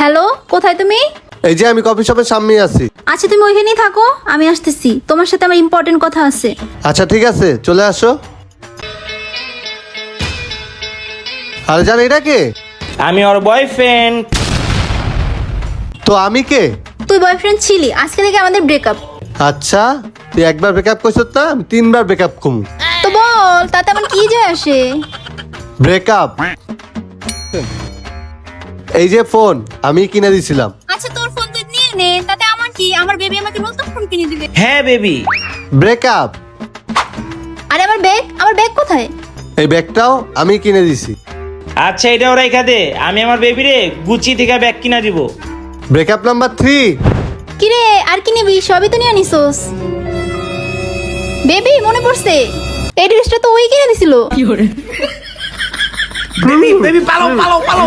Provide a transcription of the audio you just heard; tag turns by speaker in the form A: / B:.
A: Hello, কোথায় তুমি?
B: এই যে আমি কফি শপের সামনে আছি।
A: আচ্ছা, তুমি ওইখানেই থাকো, আমি আসতেছি। তোমার সাথে আমার ইম্পর্টেন্ট কথা আছে।
B: আচ্ছা ঠিক আছে, চলে আসো। আরে জান, এটা কে?
C: আমি ওর বয়ফ্রেন্ড।
B: তো আমি কে?
A: তুই বয়ফ্রেন্ড ছিলি, আজকে থেকে আমাদের ব্রেকআপ।
B: আচ্ছা, তুই একবার ব্রেকআপ করছিস না, আমি 3বার ব্রেকআপ কমু।
A: তো বল, তাতে আমার কি যায় আসে?
B: ব্রেকআপ। এই যে ফোন আমি কিনে দিছিলাম।
A: আচ্ছা, তোর ফোন তুই নিয়ে নে, তাতে আমার কি? আমার বেবি আমাকে নতুন ফোন কিনে দিবে।
C: হ্যাঁ বেবি।
B: ব্রেকআপ।
A: আরে আমার ব্যাগ কোথায়?
B: এই ব্যাগটাও আমি কিনে দিছি।
C: আচ্ছা এটা ওরা রেখা দে, আমি আমার বেবিরে গুচি থেকে ব্যাগ কিনা দিব।
B: Breakup number 3।
A: কিরে, আর কি নিবি? সবই তো নিয়ে আনিসোস। বেবি, মনে পড়ছে, এই ড্রেসটা তো ওই কিনে দিছিল।
C: বেবি বেবি পালো পালো পালো।